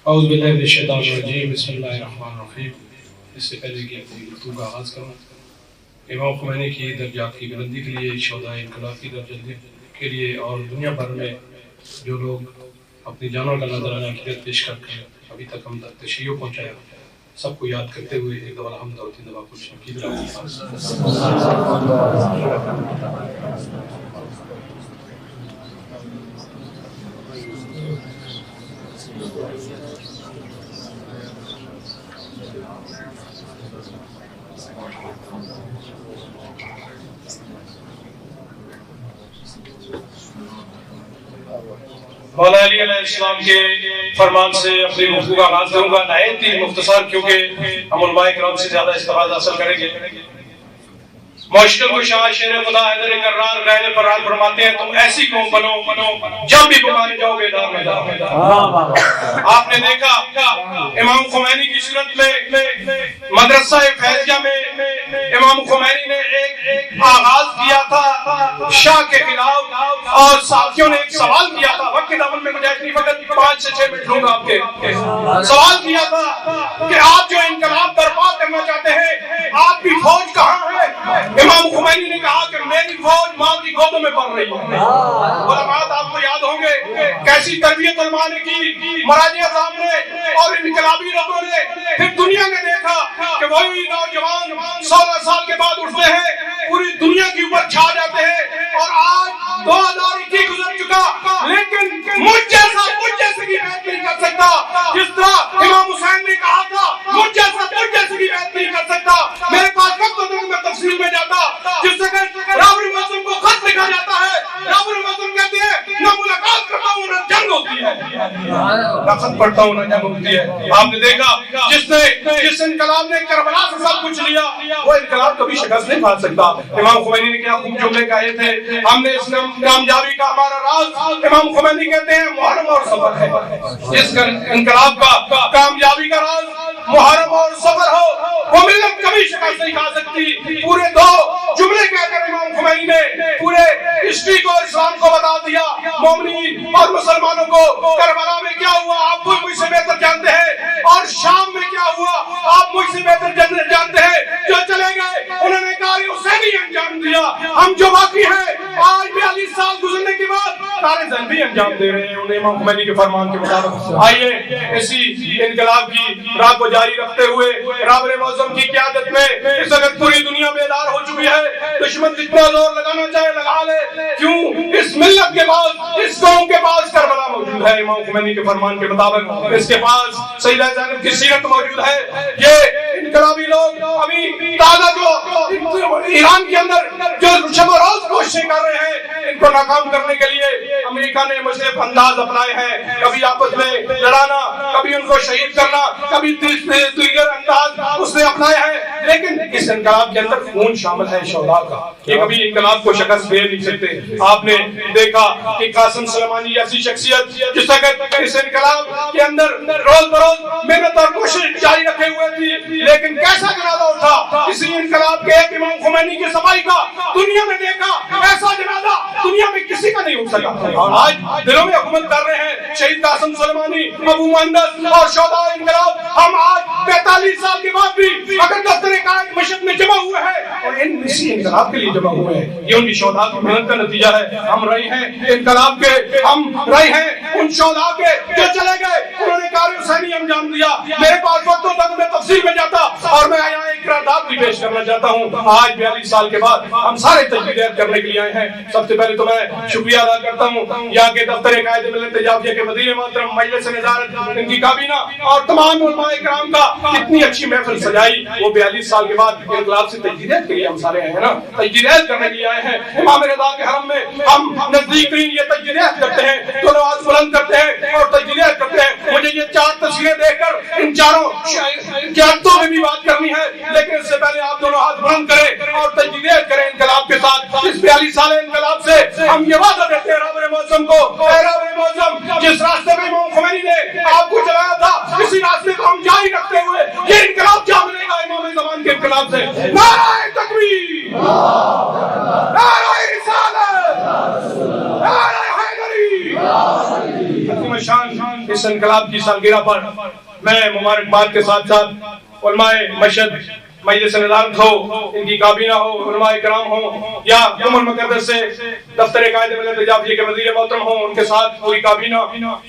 اعوذ باللہ من الشیطان الرجیم، بسم اللہ الرحمن الرحیم۔ اس سے پہلے کہ اپنی گفتگو کا آغاز کروں، امام خمینی کی درجات کی بلندی کے لیے، شہدائے انقلاب کی درجات کے لیے اور دنیا بھر میں جو لوگ اپنی جانوں کا نذرانہ عقیدت پیش کر کے ابھی تک ہم تک تشریح پہنچایا، سب کو یاد کرتے ہوئے ایک دفعہ الحمد اور تین دفعہ کچھ کی مولا علی علیہ السلام کے فرمان سے اپنی گفتگو کا آغاز کروں گا، نہایت ہی مختصر، کیونکہ ہم علماء کرام سے زیادہ استفادہ حاصل کریں گے۔ مشکل کو شاہ شیر خدا حیدر کرار غیر فرار فرماتے ہیں، تم ایسی قوم بنو جب بھی پکارے جاؤ بیدار میں جاؤ۔ آپ نے دیکھا امام خمینی کی صورت میں مدرسہ فیضیہ میں امام خمینی نے ایک آغاز کیا تھا شاہ کے خلاف، اور ساتھیوں نے ایک سوال کیا تھا، وقت کے دامن میں گنجائش نہیں، فقط 5 سے 6 منٹ لوں گا آپ کے۔ سوال کیا تھا کہ آپ جو انقلاب برپا کرنا چاہتے ہیں، آپ کی فوج کہاں ہے؟ امام خمینی نے کہا کہ میری فوج ماں کی گودوں میں پڑھ رہی ہے۔ علماء آپ کو یاد ہوں گے کیسی تربیت علماء نے کی، مراجع صاحب نے اور انقلابی لوگوں نے۔ پھر دنیا نے دیکھا کہ وہی نوجوان 16 سال کے بعد اٹھتے ہیں، پوری دنیا کے اوپر چھا جاتے ہیں، اور آج 2021 گزر چکا، لیکن مجھ جیسا کی بیعت نہیں کر سکتا، جس طرح امام حسین نے کہا تھا مجھ جیسا کی بیعت نہیں کر سکتا۔ میرے پاس وقت ہوتا ہے میں تفصیل میں جاتا، جس سے کہ رابری معظم کو خط لکھا جاتا ہے، رابری معظم کہتے ہیں نہ ملاقات کرتا ہوں نہ جنگ ہوتی ہے، نہ خط پڑھتا ہوں نہ جنگ ہوتی ہے۔ آپ نے دیکھا جس انقلاب نے کربلا سے سب کچھ لیا، وہ انقلاب کبھی شکست نہیں کھا سکتا۔ امام خمینی نے کیا خوب جملے کہے تھے، ہم نے اس کامیابی کا ہمارا راز، امام خمینی کہتے ہیں محرم اور صبر ہے۔ جس انقلاب کا کامیابی کا راز محرم اور صبر ہو، وہ ملت کبھی شکست نہیں کھا سکتی۔ پورے 2 جملے کہہ کر امام خمینی نے پورے ہسٹری کو، اسلام کو بتا دیا، مومنین اور مسلمانوں کو۔ کربلا میں کیا ہوا آپ مجھ سے بہتر جانتے ہیں، اور شام میں کیا ہوا آپ مجھ سے بہتر جانتے ہیں۔ جو چلے گئے انہوں نے کہا حسینی انجام دیا، ہم جو باقی ہیں آج 42 سال گزرنے کے بعد سارے ذنبی انجام دے رہے ہیں انہیں امام خمینی کے فرمان کے مطابق۔ آئیے اسی انقلاب کی راہ کو جاری رکھتے ہوئے رابر معظم کی قیادت میں اس وقت پوری دنیا بیدار ہو چکی ہے۔ دشمن جتنا زور لگانا چاہے لگا لے، کیوں اس ملت کے پاس، اس قوم کے پاس کربلا موجود ہے امام خمینی کے فرمان کے مطابق، اس کے پاس سیدہ زینب کی سیرت موجود ہے۔ یہ انقلابی لوگ ابھی تازہ جو ایران کے اندر جو شب و روز کوششیں کر رہے ہیں، ان کو ناکام کرنے کے لیے امریکہ نے مختلف انداز اپنائے ہیں، کبھی آپس میں لڑانا، کبھی ان کو شہید کرنا، کبھی دیگر انداز اس نے اپنائے ہیں، لیکن اس انقلاب کے اندر خون شامل ہے شہداء کا، یہ کبھی انقلاب کو شکست دے نہیں سکتے۔ آپ نے دیکھا کہ قاسم سلیمانی ایسی شخصیت جس وقت اس انقلاب کے اندر روز بروز محنت اور کوشش جاری رکھے ہوئے تھی، لیکن کیسا جنازہ اٹھا اسی انقلاب کے ایک امام خمینی کی صفائی کا۔ دنیا نے دیکھا ایسا جنازہ دنیا میں کسی کا نہیں اٹھ سکا، اور آج دلوں میں حکومت کر رہے ہیں شہید قاسم سلیمانی، ابو مہندس اور شہداء انقلاب۔ ہم آج 45 سال کے بعد بھی اگر دفتر قائد مشہد میں جمع ہوئے ہیں اور ان اسی انقلاب کے لیے جمع ہوئے ہیں، یہ ان کی شہداء کی محنت کا نتیجہ ہے۔ ہم رہے ہیں انقلاب کے، ہم رہے ہیں ان شہداء کے جو چلے گئے، انہوں نے کار حسینی انجام دیا۔ میرے پاس وقت ہوتا تو میں تفصیل میں جاتا، اور میں یہاں ایک قرارداد بھی پیش کرنا چاہتا ہوں۔ آج 42 سال کے بعد ہم سارے تجدید کرنے کے لیے آئے ہیں۔ سب سے پہلے تو میں شکریہ ادا کرتا ہوں یہاں کے دفتر قائد ملت تجافیہ کے وزیر محترم، مجلس نظارت، ان کی کابینہ اور تمام علماء کرام کا، اتنی اچھی محفل سجائی۔ وہ 42 سال کے بعد انقلاب سے تجدید کے لیے ہم سارے آئے ہیں نا، تجدید کرنے کے لیے آئے ہیں۔ امام رضا کے حرم میں ہم نزدیک ترین یہ تجدید کرتے ہیں، دونوں ہاتھ بلند کرتے ہیں اور تجدید کرتے ہیں۔ مجھے یہ 4 تصویریں دیکھ کر ان چاروں قیادتوں میں بھی بات کرنی ہے، لیکن اس سے پہلے آپ دونوں ہاتھ بلند کریں اور تجدید کریں انقلاب کے ساتھ۔ اس 42 سال انقلاب سے ہم یہ وعدہ دیتے ہیں رابر معظم کو، اے رابر معظم، جس راستے میں امام خمینی نے آپ کو چلایا تھا، اسی راستے کو ہم جاری رکھتے ہوئے یہ انقلاب کیا ملے گا امام زمان کے انقلاب سے۔ نعرہ تکبیر، نعرہ رسالت، نعرہ حیدری، شان اس انقلاب کی سالگرہ پر میں مبارکباد کے ساتھ ساتھ علماء مشہد مجلس نظارت ہو، ان کی کابینہ ہو، علماء کرام ہوں، یا المقدس سے دفتر قائد ملت جعفریہ کے وزیر محترم ہوں، ان کے ساتھ پوری کابینہ،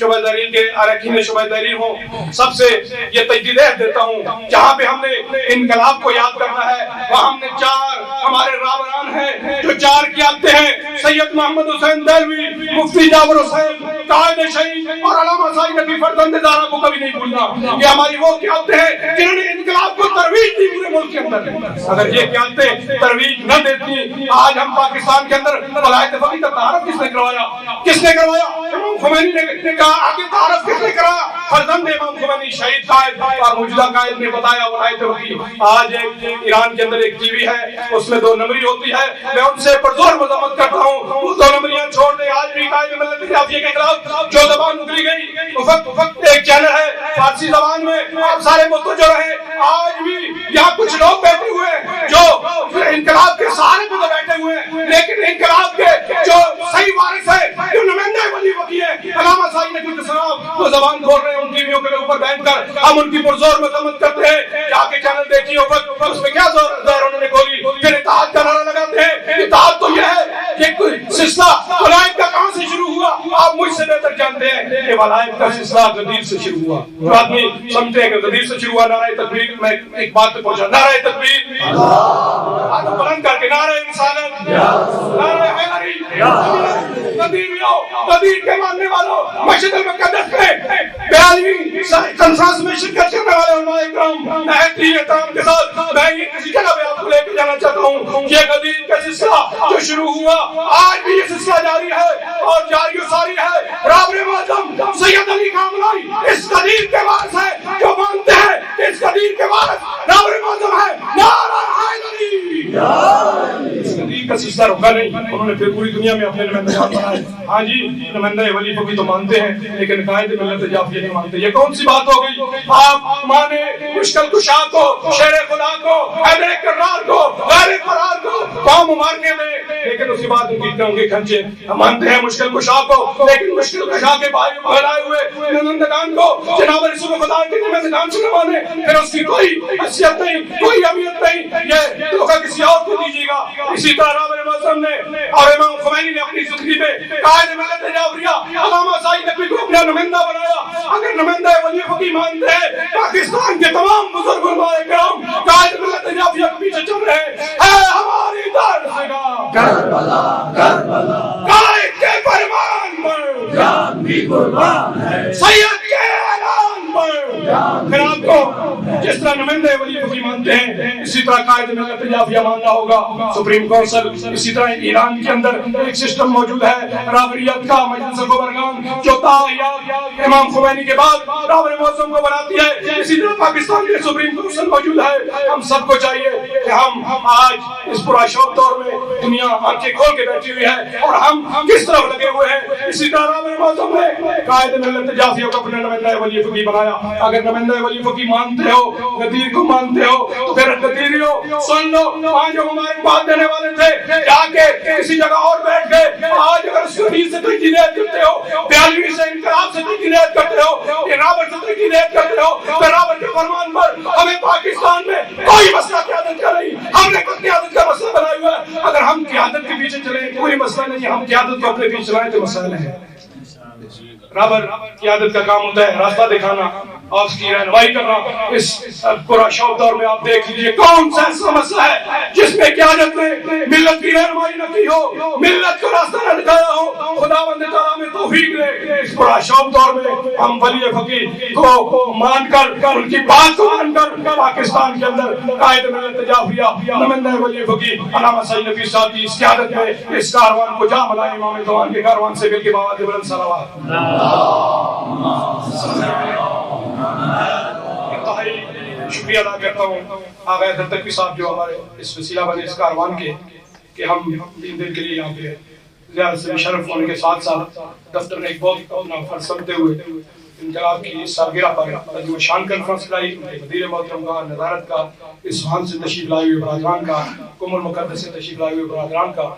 شعبہ تحریر کے اراکین شعبہ تحریر ہوں، سب سے یہ تجدید دیتا ہوں، جہاں پہ ہم نے انقلاب کو یاد کرنا ہے وہاں ہم نے چار ہمارے رابران ہیں جو چار قیادتیں ہیں، سید محمد حسین دہلوی، مفتی جعفر حسین، قائد شہید اور علامہ سعید نقوی فرزند زہرا کو کبھی نہیں بھولنا۔ یہ ہماری وہ قیادتیں ہیں جنہوں نے انقلاب کو ترویج دی پورے ملک کے اندر۔ اگر یہ قیادتیں ترویج نہ دیتی آج ہم پاکستان کے اندر ولایت فقیہ کا تعارف کس نے کروایا؟ کس نے کروایا؟ امام خمینی نے کہا آگے تعارف کس نے کرایا؟ فرزند امام خمینی شہید قائد اور موجودہ قائد نے بتایا ولایت فقیہ۔ آج ایران کے اندر ایک ٹی وی ہے، اس میں 2 نمبری ہوتی ہے، میں ان سے پرزور مذمت کرتا ہوں، وہ 2 نمبریاں چھوڑ دیں۔ آج بھی قائد ملت جعفریہ کے خلاف جو زبان اتری گئی، افق ایک چینل ہے فارسی زبان میں، آپ سارے متوجہ رہیں۔ آج بھی یہاں کچھ لوگ بیٹھے ہوئے ہیں جو انقلاب کے سہارے پہ تو بیٹھے ہوئے ہیں، لیکن انقلاب کے جو صحیح وارث ہے، جو نمائندہ ولی فقیہ ہے، علامہ سعید نقوی السلام، وہ زبان کھول رہے ہیں ان ٹیویوں کے اوپر بیٹھ کر، ہم ان کی پرزور مذمت کرتے ہیں۔ جا کے چینل دیکھیے افق، اس میں کیا زور انہوں نے کھولی، پھر اتحاد کا نعرہ لگاتے ہیں۔ اتحاد تو یہ ہے کہ سلسلہ ولایت کا کہاں سے شروع ہوا؟ آپ مجھ سے بہتر جانتے ہیں کہ ولایت کا سلسلہ غدیر سے شروع ہوا۔ جو آدمی سمجھتے ہیں کہ غدیر سے شروع ہوا، نعرہ تکبیر، میں ایک بات پہ پہنچا، نعرہ تکبیر ہاتھ بلند کر کے، نعرہ رسالت، نعرہ حیدری، غدیر کے ماننے والوں، مسجد المقدس میں 42ویں کانفرنس میں شرکت کرنے والے علماء اکرام، نہایت ہی احترام کے ساتھ میں یہ کسی جگہ پہ آپ کو لے کے جانا چاہتا ہوں۔ یہ غدیر کا سلسلہ جو شروع ہوا، آج بھی یہ سلسلہ جاری ہے اور جاری و ساری ہے۔ رابر معظم سید علی کامرانی اس غدیر کے وارث ہے، جو مانتے ہیں کہ اس غدیر کے وارث رابر معظم ہے۔ نعرہ حیدری! اس غدیر کا سلسلہ رکا نہیں، انہوں نے پھر پوری دنیا میں اپنے نمائندگان بنائے۔ ہاں جی، نمائندہ ولی فقیہ تو مانتے ہیں لیکن قائد ملت جعفریہ نہیں مانتے۔ یہ کون سی بات ہو گئی؟ آپ مانے مشکل کشا کو، شیر خدا کو، حیدر کرار کو، غیر قرار کو قوم مارنے میں، لیکن اس کے بعد ان کی ٹانگیں کھنچے۔ ہم مانتے ہیں مشکل کشا کو، لیکن مشکل کشا کے بھائی بہلائے ہوئے نمائندگان کو جناب رسول خدا کے نمائندگان سے نہ مانے، پھر اس کی کوئی حیثیت نہیں، کوئی اہمیت نہیں۔ یہ دھوکہ کسی اور کو دیجیے گا۔ اسی طرح رابر معظم نے اور امام خمینی نے اپنی زندگی میں قائد ملت جعفریہ علامہ سعید نقوی کو اپنا نمائندہ بنایا۔ اگر نمائندہ ولی فقیہ مانتے ہیں پاکستان کے تمام بزرگ علماء کرام قائد ملت جعفریہ کے پیچھے چل رہے ہیں، اے ہماری درسگاہ کربلا کربلا، قائد کے فرمان پر جان بھی قربان ہے، سید کے اعلان پر پھر آپ کو جس طرح نمائندے ولی فقیہ مانتے ہیں اسی طرح قائد ملت جعفریہ ماننا ہوگا۔ سپریم کونسل، اسی طرح ایران کے اندر ایک سسٹم موجود ہے رابریت کا، مجلس خبرگان جو تاحیات امام خمینی کے بعد رابر معظم کو بناتی ہے، اسی طرح پاکستان کے سپریم کونسل موجود ہے۔ ہم سب کو چاہیے کہ ہم آج اس پورا شوق دور میں دنیا آنکھیں کھول کے بیٹھی ہوئی ہے اور ہم کس طرف لگے ہوئے ہیں۔ اسی طرح رابر معظم نے قائد ملت جعفریہ کو اپنا نمائندہ ولی فقیہ بنایا۔ اگر نمائندہ ولی فقیہ مانتے ہو، غدیر کو مانتے ہو، تو پھر غدیریوں سن لو، وہاں جو ہمارے بات دینے والے تھے جا کے کسی جگہ اور بیٹھ گئے۔ آج اگر اس غدیر سے تجدید کرتے ہو، 42ویں سے انقلاب سے تجدید کرتے ہو، یہ رابر سے تجدید کرتے ہو، تو رابر کے فرمان پر ہمیں پاکستان میں کوئی مسئلہ قیادت کا نہیں، ہم نے خود قیادت کا مسئلہ بنایا ہوا ہے۔ اگر ہم قیادت کے پیچھے چلیں کوئی مسئلہ نہیں، ہم قیادت کو اپنے پیچھے چلائیں تو مسئلہ ہے۔ رابر قیادت کا کام ہوتا ہے راستہ دکھانا اور اس کی رہنمائی کرنا۔ اس پورا شوق دور میں آپ دیکھ لیجئے کون سا ایسا مسئلہ ہے جس میں قیادت نے ملت کی رہنمائی نہ کی ہو، ملت کو راستہ نہ دکھایا ہو۔ خداوند تعالیٰ میں توفیق دے اس پورا شوق دور میں ہم ولی فقیہ کو مان کر، ان کی بات کو مان کر پاکستان کے اندر قائد ملت جعفریہ نمائندہ ولی فقیہ علامہ سعید نقوی صاحب کی اس قیادت میں اس کاروان کو جا ملائے۔ امام زمان کے کاروان سے مل کے بابا بلند صلوات۔ انتہائی شکریہ ادا کرتا ہوں آغا حیدر تقوی صاحب جو ہمارے اس وسیلہ بنے اس کاروان کے، کہ ہم 3 دن کے لیے یہاں پہ زیارت سے شرف ہونے کے ساتھ ساتھ دفتر نے ایک بہت اپنا فرض سمجھتے ہوئے انقلاب کی اس سالگرہ پر تجربہ شان کانفرنس کرائی، وزیر محترم کا، نظارت کا، اصفہان سے تشریف لائے ہوئے برادران کا، قم المقدس سے تشریف لائے ہوئے برادران کا،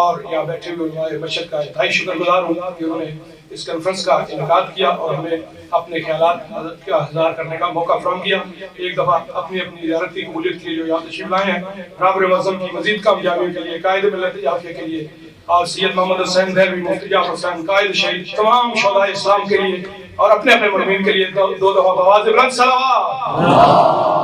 اور یہاں بیٹھے ہوئے علماء مشہد کا انتہائی شکر گزار ہوں کہ انہوں نے اس کانفرنس کا انعقاد کیا اور ہمیں اپنے خیالات کا اظہار کرنے کا موقع فراہم کیا. ایک دفعہ اپنی زیارت کی قبولیت کے لیے جو یہاں تشریف لائے ہیں رابر معظم کی مزید کامیابی کے لیے، قائد ملت یافیہ کے لیے، اور سید محمد حسین دہلوی، مفتی جعفر حسین، قائد شہید، تمام شہدائے اسلام کے لیے اور اپنے اپنے مرحومین کے لیے دو دفعہ بآواز بلند صلوات.